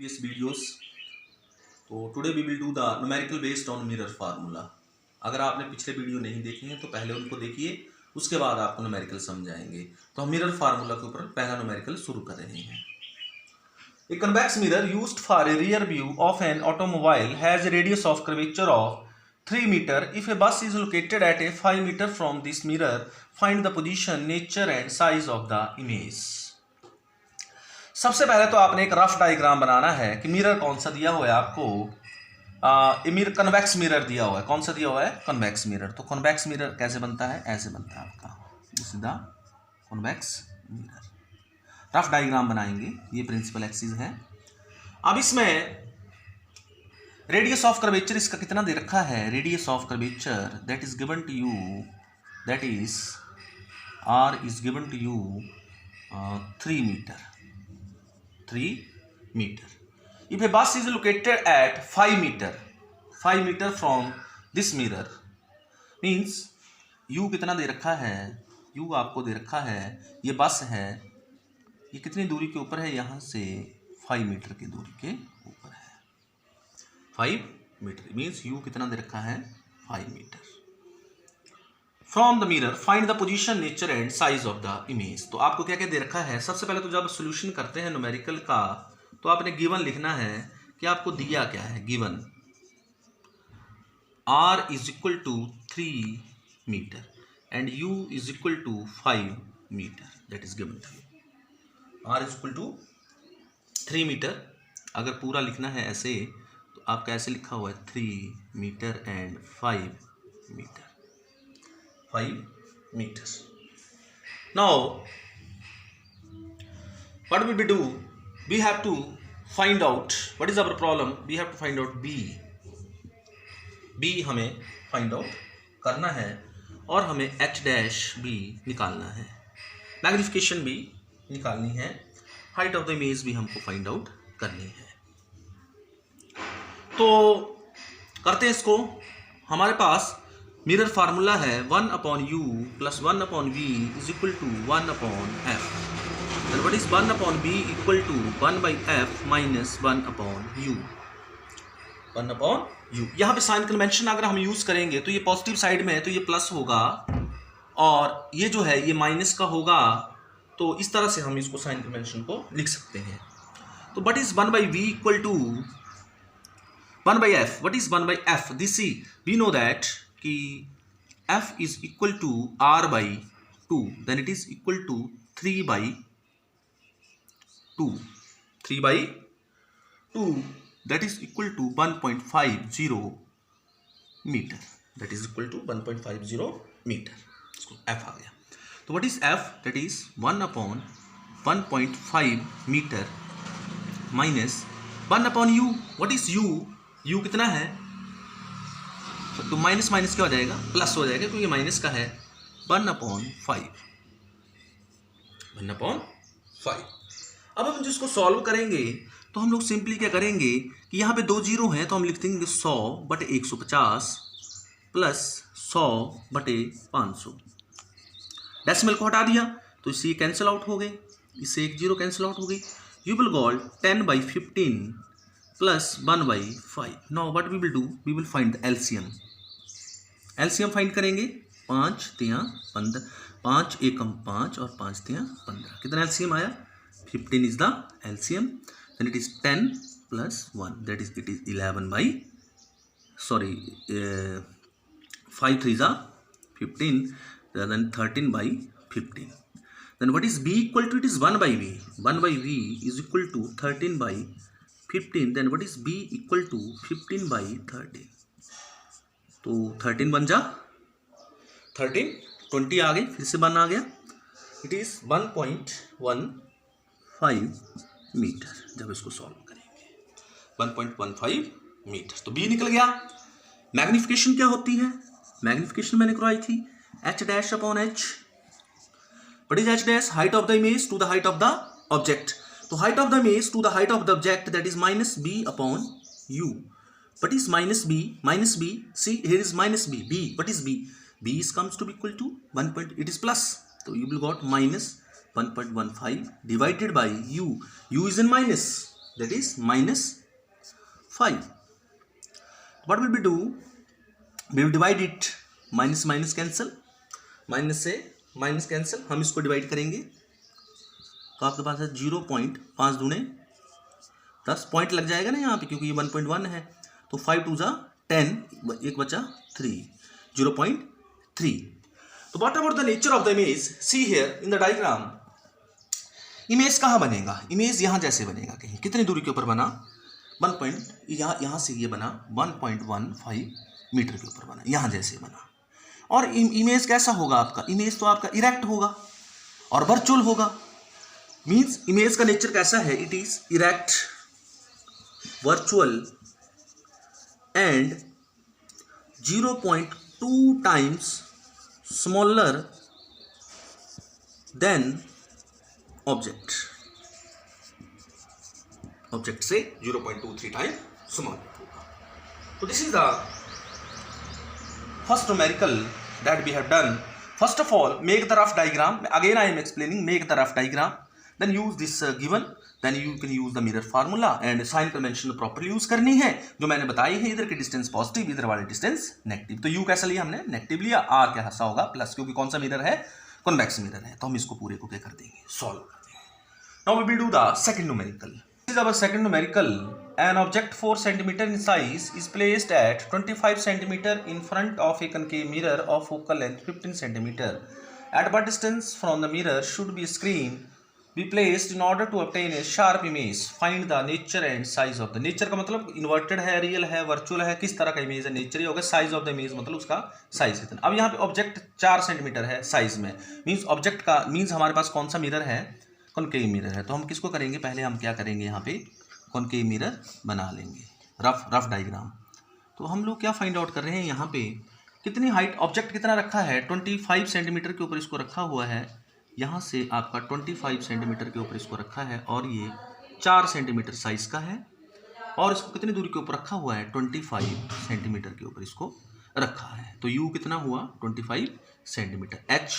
previous videos. तो today we will do the numerical based on mirror formula. अगर आपने पिछले वीडियो नहीं देखे हैं तो पहले उनको देखिए, उसके बाद आपको न्यूमेरिकल समझाएंगे. तो हम मिरर फार्मूला के ऊपर पहला न्यूमेरिकल शुरू कर रहे हैं. A convex mirror used for a rear view of an automobile has a radius of curvature of 3 meter. If a bus is located at a 5 meter from this mirror, find the position, nature and size of the image. सबसे पहले तो आपने एक rough diagram बनाना है कि mirror कौन सा दिया हुआ है आपको. मिरर कन्वेक्स मिरर दिया हुआ है. कौन सा दिया हुआ है? Convex mirror. तो कन्वेक्स मिरर कैसे बनता है? ऐसे बनता है आपका. This is the convex mirror. Rough diagram बनाएंगे. ये प्रिंसिपल एक्सिस है. अब इसमें रेडियस ऑफ कर्वेचर इसका कितना दे रखा है? Radius of curvature that is given to you, that is r is given to you 3 metre. 3 meter. If a bus is located at 5 meter from this mirror, means u कितना दे रखा है? u आपको दे रखा है, ये बस है, ये कितनी दूरी के ऊपर है? यहाँ से 5 मीटर की दूरी के ऊपर है. 5 मीटर मीन्स u कितना दे रखा है? 5 metre. From the mirror find the position, nature and size of the image. तो आपको क्या क्या दे रखा है? सबसे पहले तो जब सोल्यूशन करते हैं न्यूमेरिकल का तो आपने गिवन लिखना है कि आपको दिया क्या है. Given r is equal to 3 metre and u is equal to 5 metre. That is given to you. r is equal to 3 metre. अगर पूरा लिखना है ऐसे तो आपका ऐसे लिखा हुआ है 3 metre and 5 metre. 5 meters. Now, what will we do? We have to find out what is our problem. We have to find out B. B हमें find out करना है और हमें H dash B निकालना है. मैग्निफिकेशन भी निकालनी है. हाइट ऑफ द इमेज भी हमको फाइंड आउट करनी है. तो करते हैं इसको. हमारे पास मिरर फार्मूला है 1/u plus 1/v is equal to 1/f. Then what is 1/b equal to 1/f minus 1/u. 1/u. यहाँ पे साइन कन्वेंशन अगर हम यूज करेंगे तो ये पॉजिटिव साइड में है तो ये प्लस होगा और ये जो है ये माइनस का होगा. तो इस तरह से हम इसको साइन कन्वेंशन को लिख सकते हैं. तो what is 1/v equal to 1/f. What is 1/f? This see we know that कि f is equal to r by 2, then it is equal to 3 by 2. 3 by 2 that is equal to 1.50 meter. That is equal to 1.50 meter. इसको f आ गया. तो what is f? That is 1/1.5 meter minus 1/u. What is u? u कितना है? तो minus minus क्या हो जाएगा? Plus हो जाएगा क्योंकि माइनस का है. 1/5. 1/5. अब हम जिसको सॉल्व करेंगे तो हम लोग सिंपली क्या करेंगे कि यहाँ पे 2 जीरो हैं तो हम लिख देंगे 100/150 प्लस 100/500. डेसिमल को हटा दिया तो इससे कैंसिल आउट हो गए. इससे 1 जीरो कैंसिल आउट हो गई. You will got 10/15 plus 1/5. Now what we will do? We will find the LCM. LCM find करेंगे. 5 3 15. 5 एकम 5 और 5 3 15. कितना एलसीएम आया? 15 is the LCM. Then it is 10 plus 1 that is 11 5 3 is 15. Then 13/15. Then what is b equal to? It is 1/v. 1/v is equal to 13/15. Then what is b equal to 15/13. तो 13 बन जा 13 20 आ गई. फिर से 1 आ गया. It is 1.15 metre. जब इसको सॉल्व करेंगे 1.15 मीटर. तो b निकल गया. मैग्निफिकेशन क्या होती है? मैग्निफिकेशन मैंने करवाई थी h dash upon h. What is h dash? Height of the image to the height of the object. तो height of the image to the height of the object that is minus b upon u. What is minus b? Minus b. See here is minus b. B. What is b? B is comes to be equal to 1. It is plus. So you will got minus 1.15 divided by u. U is in minus. that is -5. What will we do? We will divide it. Minus minus cancel, minus से minus cancel, हम इसको divide करेंगे तो आपके पास है 0.5 दूने 10 point लग जाएगा ना यहाँ पे, क्योंकि ये 1.1 है। तो 5 2 जा 10, एक बचा 3, 0.3। तो what about the nature of the image? See here in the diagram, image कहाँ बनेगा? इमेज यहाँ जैसे बनेगा, कहीं कितनी दूरी के ऊपर बना? 1 पॉइंट, यहाँ से ये बना 1.15 मीटर के ऊपर बना, यहाँ जैसे बना। और इमेज कैसा होगा आपका? इमेज तो आपका इरेक्ट होगा और वर्चुअल होगा। मीन्स इमेज का नेचर कैसा है? It is erect, virtual and 0.2 times smaller than object. Object से 0.23 टाइम स्मॉलर होगा। तो this is the first numerical that we have done. First of all, make the rough diagram. Again I am explaining, make the rough diagram, then use this given, then you can use the mirror formula and sign convention properly use करनी है जो मैंने बताई है। इधर की distance positive, इधर वाली डिस्टेंस नेगेटिव। तो u कैसा लिया हमने? नेगेटिव लिया। r क्या सा होगा? प्लस, क्योंकि कौन सा मिरर है? कॉन्वेक्स मिरर है। तो हम इसको पूरे को क्या कर देंगे? सॉल्व कर देंगे। Now we will do the second numerical. This is our second numerical. An object 4 cm in size is placed at 25 cm in front of a concave mirror of focal length 15 cm. At what distance from the mirror should be screen be placed in order to obtain a sharp image? Find the nature and size of the nature का मतलब inverted है, real है, virtual है, किस तरह का image है? Nature ही होगा। साइज ऑफ द इमेज मतलब उसका साइज कितना। अब यहाँ पे ऑब्जेक्ट 4 सेंटीमीटर है साइज में, मीन्स ऑब्जेक्ट का मीन्स हमारे पास कौन सा मिरर है? कॉनकेव मिरर है। तो हम किसको करेंगे? पहले हम क्या करेंगे? यहाँ पे कॉनकेव मिरर बना लेंगे, रफ डायग्राम। तो हम लोग क्या फाइंड आउट कर रहे हैं? यहाँ पे कितनी हाइट, ऑब्जेक्ट कितना रखा है? 25 सेंटीमीटर के ऊपर इसको रखा हुआ है। यहाँ से आपका 25 सेंटीमीटर के ऊपर इसको रखा है और ये 4 सेंटीमीटर साइज का है। और इसको कितनी दूरी के ऊपर रखा हुआ है? 25 सेंटीमीटर के ऊपर इसको रखा है। तो यू कितना हुआ? 25 सेंटीमीटर। एच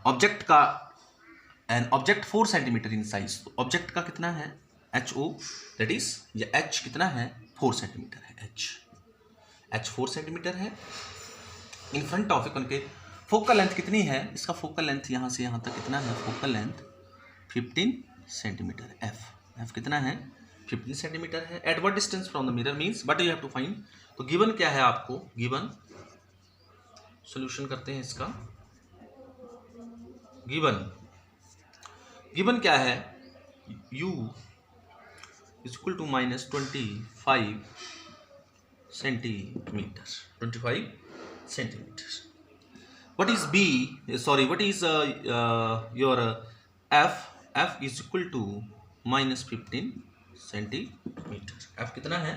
ऑब्जेक्ट का, an object 4 centimetre in size, तो ऑब्जेक्ट का कितना है? एच ओ, दैट इज ये एच कितना है? 4 सेंटीमीटर है। एच 4 सेंटीमीटर है इन front of A concave. Focal length कितनी है? इसका फोकल लेंथ यहाँ से यहाँ तक कितना है? Focal length 15 centimetre. एफ कितना है? 15 सेंटीमीटर है। At what distance from the mirror means but you have to find. तो गिवन क्या है आपको? गिवन सोल्यूशन करते हैं इसका। गिवन क्या है? u is equal to -25 centimetre. 25 centimetre. What is b? Sorry, what is your f? F is equal to -15 centimetre. f कितना है?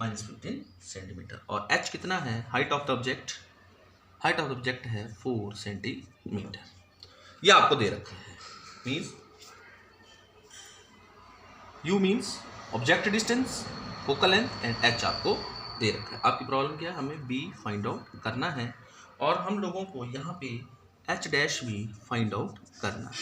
-15 सेंटीमीटर। और h कितना है? Height of the object, height of the object है 4 centimetre. ये आपको दे रखा है। Means u means object distance, focal length and h आपको दे रखा है। आपकी प्रॉब्लम क्या है? हमें b फाइंड आउट करना है और हम लोगों को यहाँ पे h डैश भी फाइंड आउट करना है।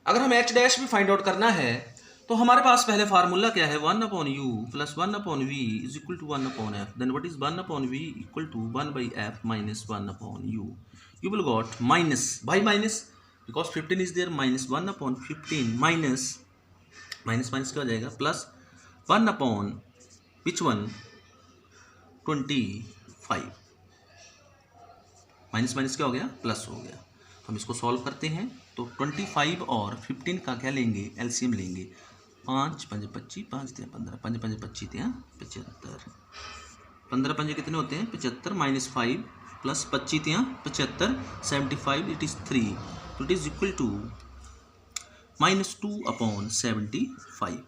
अगर हम h डैश भी फाइंड आउट करना है तो हमारे पास पहले फार्मूला क्या है? 1/u plus 1/v is equal to 1/f। Then what is 1/v equal to 1/f minus 1/u। You will got minus by minus, because 15 is there, -1/15 minus क्या हो जाएगा? Plus 1/ which one? 25। माइनस क्या हो गया? Plus हो गया। तो हम इसको सॉल्व करते हैं। तो 25 और 15 का क्या लेंगे? एलसीएम लेंगे। 5 5 25, 5 3 15, 5 5 25 3 75। 15 5 कितने होते हैं? 75 -5 प्लस 25 3 75, 75 इट इज 3। तो it is equal to -2/75।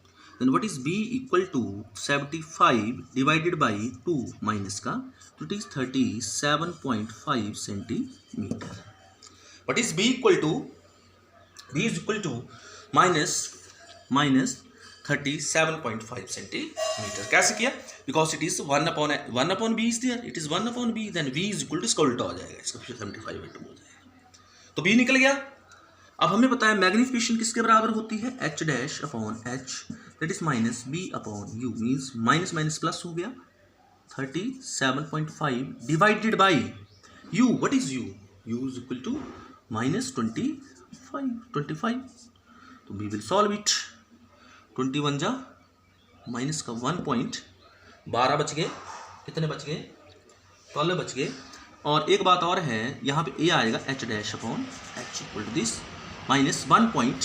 then what is b equal to 75 divided by 2 minus का, तो it is 37.5 centimetre. what is b equal to? b is equal to minus 37.5 centimetre. कैसे किया? Because it is 1/b is there, it is 1/b, then v is equal to इसका उल्टा हो जाएगा, इसका 75/2 हो जाएगा। तो b निकल गया। अब हमें पता है मैग्निफिकेशन किसके बराबर होती है, h dash upon h that is minus b upon u, means minus minus plus हो गया 37.5 divided by u. What is u? U is equal to minus 25. तो वी विल सॉल्व इट. 21 जा माइनस का 1 point 12 बच गए, कितने बच गए, 12 बच गए. और एक बात और है, यहाँ पे ए आएगा h dash upon h equal to this minus 1 point,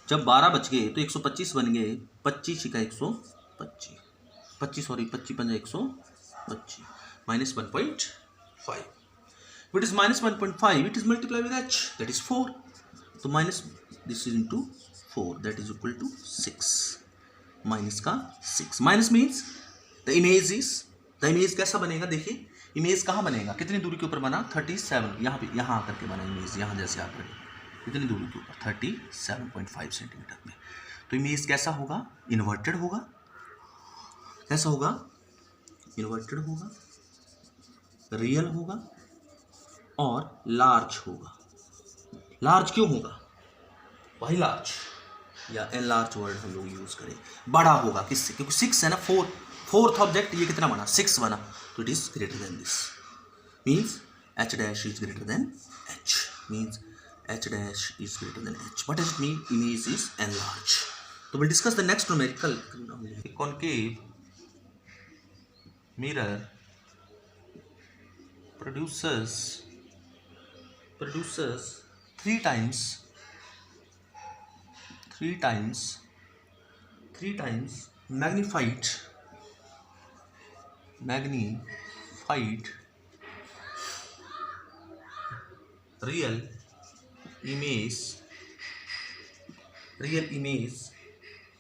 जब 12 बच गए तो 125 बन गए, 25 का 125, 25 सॉरी 25 पंजा 125 minus 1.5. If it is minus 1.5, it is multiplied with h, that is 4. तो minus this is into 4, that is equal to 6. Minus का 6. Minus means the image is, the image कैसा बनेगा, देखिए इमेज कहाँ बनेगा, कितनी दूरी के ऊपर बना, 37. यहाँ पे यहाँ आकर के बना इमेज, यहाँ जैसे आप रहे कितनी दूरी के ऊपर, 37.5 सेंटीमीटर में. तो इमेज कैसा होगा, इन्वर्टेड होगा. कैसा होगा, इन्वर्टेड होगा, रियल होगा और लार्ज होगा. लार्ज क्यों होगा, वही लार्ज या एन लार्ज वर्ड हम लोग यूज करें. बड़ा होगा किससे, क्योंकि 6 है ना, फोर्थ ऑब्जेक्ट, ये कितना बना, 6 बना, तो it is greater than this, means H dash is greater than H, means H dash is greater than H. What does it mean, image is enlarge. तो will discuss the next numerical. Concave mirror produces 3 times magnified real image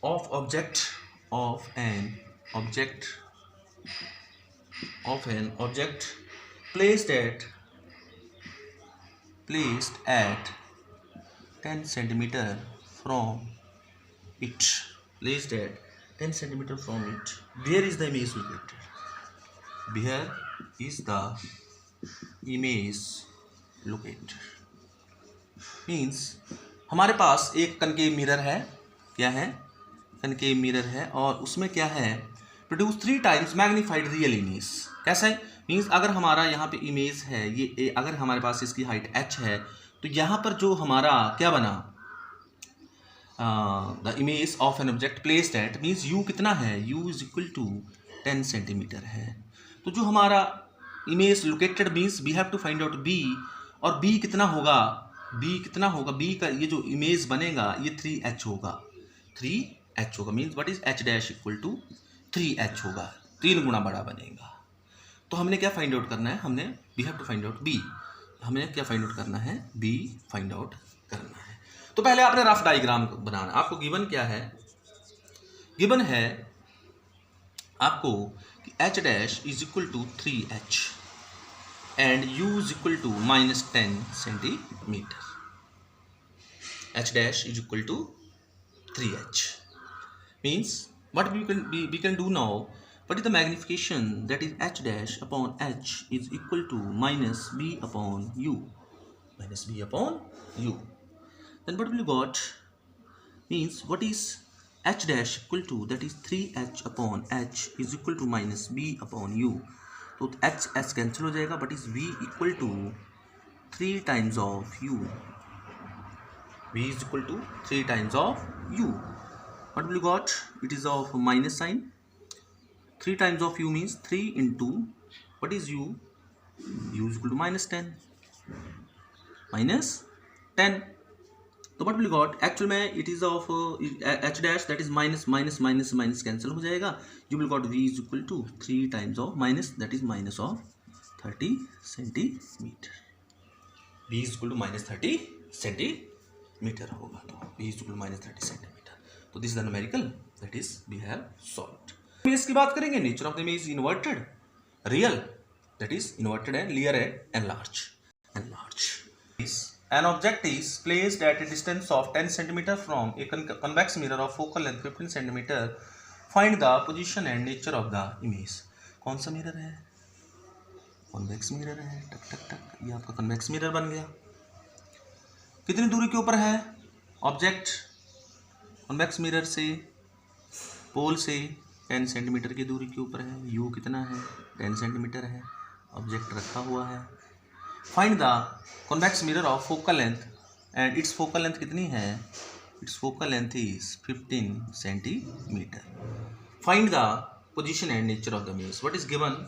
of an object placed at 10 centimeter from it. Placed at 10 centimeter from it. Where is the image located? Where is the image located? Means हमारे पास एक concave mirror है. क्या है, concave mirror है, और उसमें क्या है, produce 3 times magnified real image. कैसा है, मीन्स अगर हमारा यहाँ पे इमेज है ये अगर हमारे पास इसकी हाइट h है, तो यहाँ पर जो हमारा क्या बना, the image of an object placed at, means u कितना है, u is equal to 10 centimetre है. तो जो हमारा image located means we have to find out b, और b कितना होगा, b का ये जो इमेज बनेगा ये 3h होगा, means what is h dash equal to 3h होगा, 3 गुना बड़ा बनेगा. तो हमने क्या फाइंड आउट करना है, हमने we have to find out b, हमें क्या फाइंड आउट करना है, बी फाइंड आउट करना है. तो पहले आपने रफ डायग्राम बनाना. आपको गिवन क्या है, गिवन है आपको कि h dash is equal to 3h and u is equal to minus 10 centimetre. H dash is equal to 3h means what we can do now, what is the magnification, that is h dash upon h is equal to minus b upon u, then what will you got, means what is h dash equal to, that is 3h upon h is equal to minus b upon u. तो h cancel हो जाएगा, but is v equal to 3 times of u, v is equal to 3 times of u. What will you got, it is of minus sign, 3 times of u means 3 into what is u is equal to minus 10. तो what will you got, actual में it is of h dash, that is minus cancel हो जाएगा, you will got v is equal to 3 times of minus, that is minus of 30 centimeter. v is equal to minus 30 centimeter होगा, तो v is equal to minus 30 centimeter. तो this is the numerical that is we have solved. Image की बात करेंगे, nature of the image inverted, real, that is inverted and real and enlarge. An object is placed at a distance of 10 cm from a convex mirror of focal length 15 cm. Find the position and nature of the image. कौन सा mirror है, convex mirror है, टक टक टक, ये आपका convex mirror बन गया। कितनी दूरी के ऊपर है ऑब्जेक्ट कॉन्वेक्स मिरर से, पोल से 10 सेंटीमीटर की दूरी के ऊपर है। यू कितना है 10 सेंटीमीटर है, ऑब्जेक्ट रखा हुआ है। Find the convex mirror of focal length and it's focal length कितनी है, it's focal length is 15 centimetre. Find the position and nature of the image. What is given,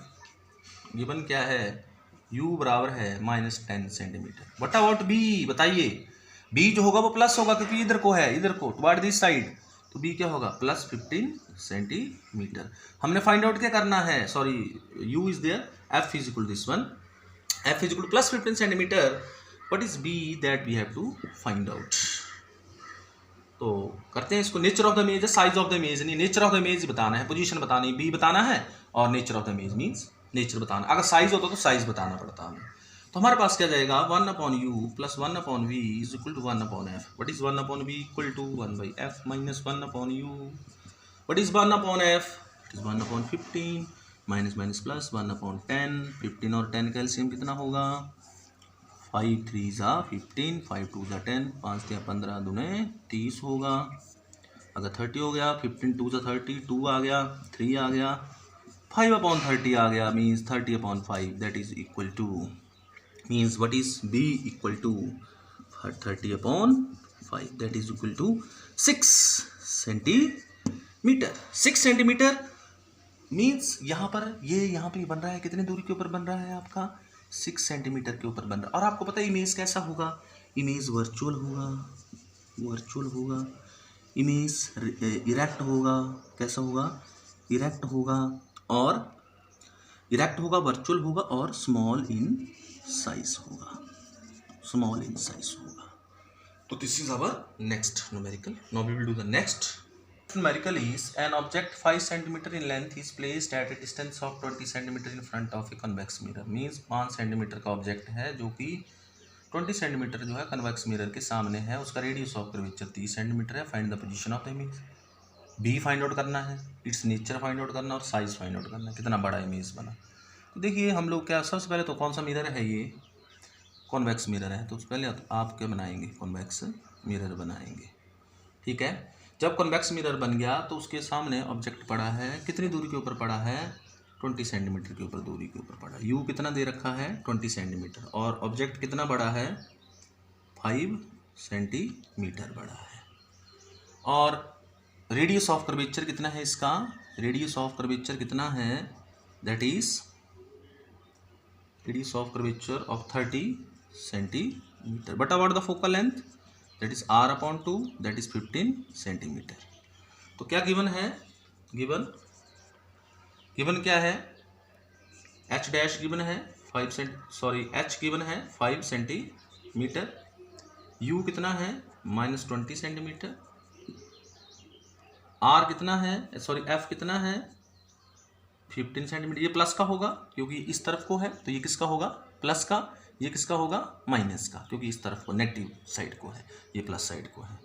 given क्या है, u बराबर है -10 सेंटीमीटर। व्हाट अबाउट b, बताइए b जो होगा वो प्लस होगा क्योंकि इधर को है, इधर को टुवर्ड दिस साइड, तो b क्या होगा +15 सेंटीमीटर। हमने फाइंड आउट क्या करना है, sorry u is there, f is equal this one, f is equal +15 centimetre. What is b that we have to find out. तो करते हैं इसको, नेचर ऑफ द इमेज है, साइज ऑफ द इमेज नहीं, nature of the image बताना है, position बतानी है, b बताना है और nature of the image means nature बताना। अगर साइज होता तो साइज बताना पड़ता हमें। तो हमारे पास क्या जाएगा 1/u + 1/v is equal to 1/f। What is 1/v equal to 1/f minus 1/u। What is 1/f, it is 1/15 minus minus plus 1/10। 15 और 10 का एलसीएम कितना होगा, 5 3 ज़ा 15, 5 2 ज़ा 10, 5 3 15 दूने 30 होगा। अगर 30 हो गया, 15 2 ज़ा 30, 2 आ गया, 3 आ गया, 5/30 आ गया, means 30/5 that is equal to, means what is b equal to 30/5 that is equal to 6 centimetre. 6 centimetre means यहाँ पर ये यहाँ पे बन रहा है, कितनी दूरी के ऊपर बन रहा है आपका 6 सेंटीमीटर के ऊपर बन रहा है। और आपको पता है इमेज कैसा होगा, इमेज वर्चुअल होगा, वर्चुअल होगा, इमेज इरेक्ट होगा, कैसा होगा इरेक्ट होगा, और इरेक्ट होगा, वर्चुअल होगा और स्मॉल इन साइज होगा, स्मॉल इन साइज होगा। तो this is our next numerical. Now we will do the next numerical is an object 5 centimetre in length is placed at a distance of 20 centimetre in front of a convex mirror. Means 5 centimetre का object है जो कि 20 centimetre जो है convex mirror के सामने है, उसका रेडियस ऑफ कर्वेचर 30 सेंटीमीटर है। Find the position of the image. B find out करना है, इट्स नेचर फाइंड आउट करना और साइज फाइंड आउट करना है, कितना बड़ा इमेज बना। तो देखिए हम लोग क्या, सबसे पहले तो कौन सा मिरर है, ये कॉन्वेक्स मिरर है, तो पहले आप क्या बनाएंगे, कॉन्वेक्स मिरर बनाएंगे। ठीक है, जब कॉन्वेक्स मिरर बन गया तो उसके सामने ऑब्जेक्ट पड़ा है, कितनी दूरी के ऊपर पड़ा है 20 सेंटीमीटर के ऊपर दूरी के ऊपर पड़ा। यू कितना दे रखा है 20 सेंटीमीटर और ऑब्जेक्ट कितना बड़ा है 5 सेंटीमीटर बड़ा है। और रेडियस ऑफ कर्वेचर कितना है इसका, रेडियस ऑफ कर्वेचर कितना है, that is radius of curvature of 30 centimetre. But about the focal length that is r/2 that is 15 centimetre. तो क्या गिवन है, गिवन क्या है, h डैश गिवन है 5 h गिवन है 5 सेंटीमीटर, u कितना है -20 सेंटीमीटर, r कितना है f कितना है 15 सेंटीमीटर। ये प्लस का होगा क्योंकि इस तरफ को है, तो ये किसका होगा प्लस का, ये किसका होगा माइनस का, क्योंकि इस तरफ को नेगेटिव साइड को है, ये प्लस साइड को है।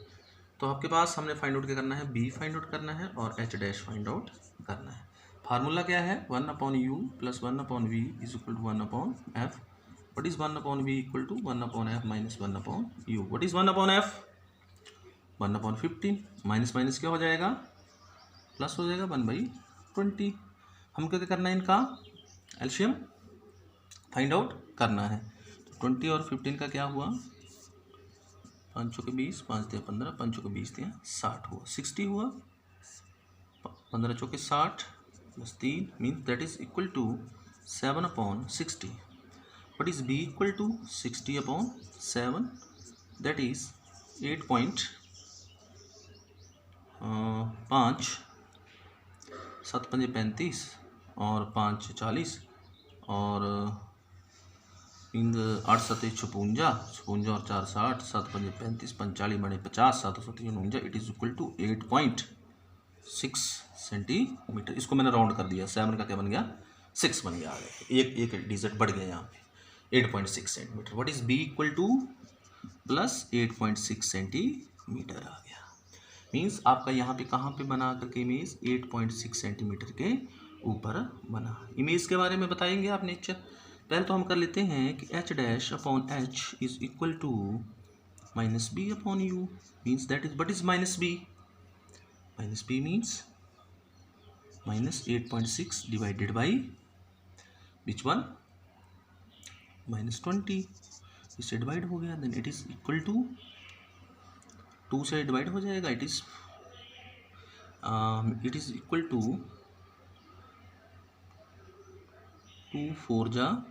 तो आपके पास हमने फाइंड आउट क्या करना है, b फाइंड आउट करना है और h डैश फाइंड आउट करना है। फार्मूला क्या है 1/u + 1/v is equal to 1/f। What is 1/v equal to 1/f minus 1/u। What is 1/f 1/15 minus minus क्या हो जाएगा प्लस हो जाएगा 1/20। हमको क्या करना है, इनका एलसीएम फाइंड आउट करना है। तो 20 और 15 का क्या हुआ, 5 चौके 20, 5 दिया 15, 5 चौके 20 दिया 60 हुआ, 60 हुआ, 15 चौके 60 plus 3 means that is equal to 7/60। What is b equal to 60/7 that is 8.5, 7 पंजे 35 और 5 40 और 8 7 56 और 4 60, 7 पंजे 35, 45 बने 50, 7 7 49, it is equal to 8.6 centimetre. इसको मैंने राउंड कर दिया, 7 का क्या बन गया 6 बन गया, एक डिजिट बढ़ गया यहाँ पे 8.6 centimetre. What is b equal to plus 8.6 centimetre आ गया। मीन्स आपका यहाँ पे कहाँ पे बना करके इमेज 8.6 सेंटीमीटर के ऊपर बना। इमेज के बारे में बताएंगे आप नेचर, पहले तो हम कर लेते हैं कि h dash upon h is equal to minus b upon u, means that is what is minus b? Minus b means minus 8.6 divided by which one? Minus 20। इससे डिवाइड हो गया, then it is equal to 2 से divide हो जाएगा, it is equal to 2 4 जा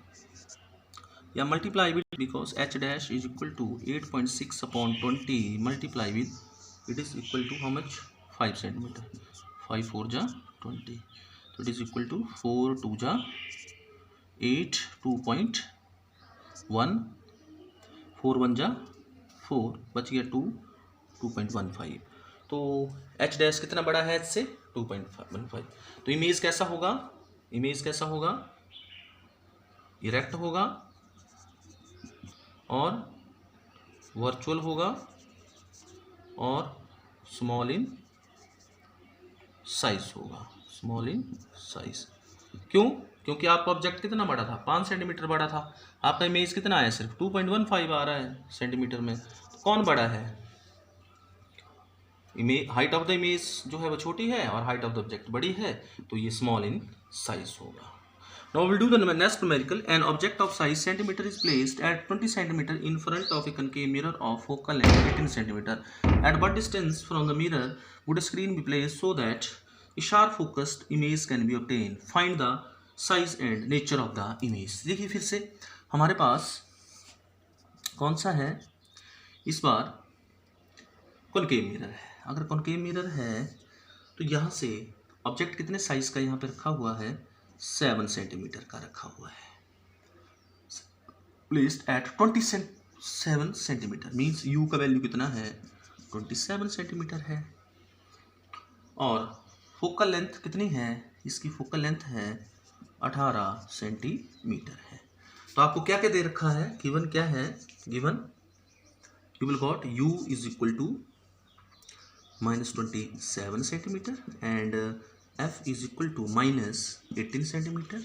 या multiply with, because h dash is equal to 8.6 upon 20 multiply with, it is equal to how much? 5 centimetre. 5 4 जा 20, तो इट इज इक्वल टू 4 2 जा 8, 2.1, 4 1 जा 4, बच गया 2, 2.15। तो एच डैश कितना बड़ा है एच से? 2.15। तो इमेज कैसा होगा? इमेज कैसा होगा? इरेक्ट होगा और वर्चुअल होगा और स्मॉल इन साइज होगा, स्मॉल इन साइज। क्यों? क्योंकि आपका ऑब्जेक्ट कितना बड़ा था? 5 सेंटीमीटर बड़ा था। आपका इमेज कितना आया? सिर्फ 2.15 आ रहा है सेंटीमीटर में। तो कौन बड़ा है? Image, height of the image जो है वो छोटी है और हाइट ऑफ द ऑब्जेक्ट बड़ी है, तो ये स्मॉल इन साइज होगा। Now we'll do the next numerical. An object of size centimeter is placed at 20 centimeter in front of a concave mirror of focal length 18 centimeter. At what distance from the mirror would a screen be placed so that a sharp focused image can be obtained? Find the size and nature of the image. देखिए फिर से हमारे पास कौन सा है इस बार? Concave mirror है। अगर कॉनकेव मिरर है तो यहाँ से ऑब्जेक्ट कितने साइज का यहाँ पे रखा हुआ है? 7 सेंटीमीटर का रखा हुआ है। Placed at 27 centimetre, means you का वैल्यू कितना है? 27 सेंटीमीटर है। और फोकल लेंथ कितनी है? इसकी फोकल लेंथ है 18 सेंटीमीटर है। तो आपको क्या क्या दे रखा है? गिवन क्या है? Given you will got u is equal to -27 centimetre and f is equal to -18 centimetre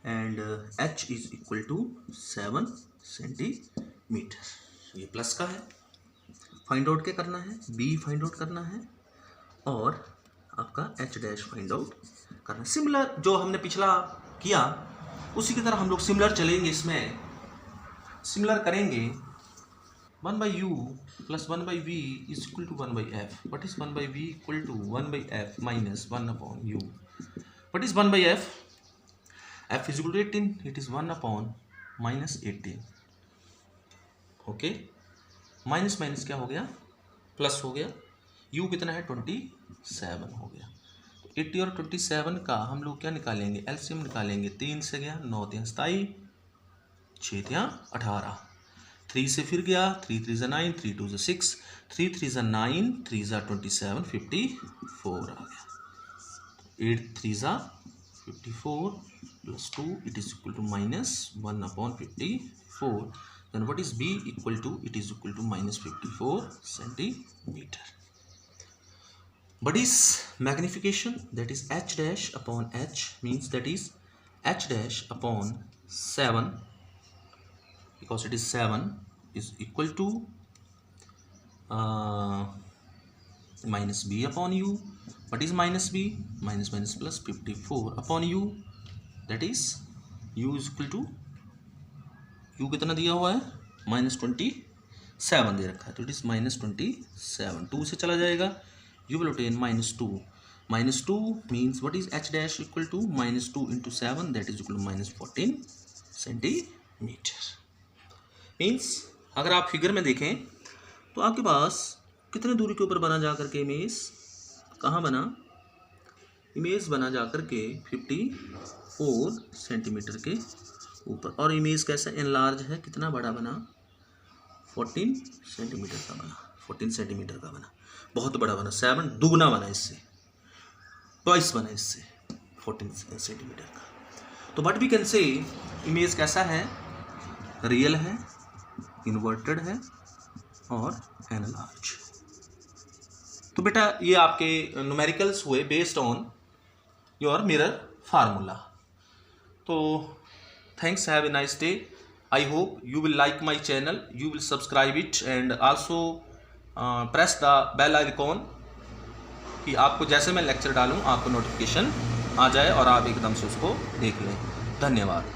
and h is equal to 7 centimetre. ये प्लस का है। फाइंड आउट क्या करना है? b फाइंड आउट करना है और आपका h डैश फाइंड आउट करना है। सिमिलर जो हमने पिछला किया उसी की तरह हम लोग सिमिलर चलेंगे, इसमें सिमिलर करेंगे। 1/u plus 1/v is equal to 1/f. What is 1/v? Equal to 1/f minus 1/u. What is 1/f? f is equal to 18. It is 1/-18. Okay. Minus minus क्या हो गया? प्लस हो गया। u कितना है? 27 हो गया। 80 और 27 का हम लोग क्या निकालेंगे? एलसीएम निकालेंगे। 3 से गया 9 3 27, 6 18, 3 से फिर गया 3 3 9, 3 2 6, 3 3 9, 3 27, 54 आ गया। 8 3 54 plus 2, it is equal to -1/54. Then what is b equal to? It is equal to -54 centimeter. What is magnification? That is h dash upon h, means that is h dash upon 7, because it is 7 is equal to minus b upon u. What is minus b? Minus minus plus 54 upon u, that is u is equal to, u कितना दिया हुआ है? -27 दे रखा है, तो it is -27। 2 से चला जाएगा, you will obtain -2. -2 means what is h dash equal to? -2 into 7, that is equal to -14 centimetre. Means अगर आप फिगर में देखें तो आपके पास कितने दूरी के ऊपर बना जा करके इमेज? कहाँ बना? इमेज बना जा करके 54 सेंटीमीटर के ऊपर। और इमेज कैसा एनलार्ज है? कितना बड़ा बना? 14 सेंटीमीटर का बना। 14 सेंटीमीटर का बना, बहुत बड़ा बना। 7 दुगना बना, इससे ट्वाइस बना, इससे 14 सेंटीमीटर का। तो what we can say, image कैसा है? रियल है, इन्वर्टेड है और एनलार्ज। तो बेटा ये आपके न्यूमेरिकल्स हुए based on your mirror formula. तो Thanks, have a nice day. I hope you will like my channel, you will subscribe it and also press the bell icon कि आपको जैसे मैं लेक्चर डालूं आपको नोटिफिकेशन आ जाए और आप एकदम से उसको देख लें। धन्यवाद।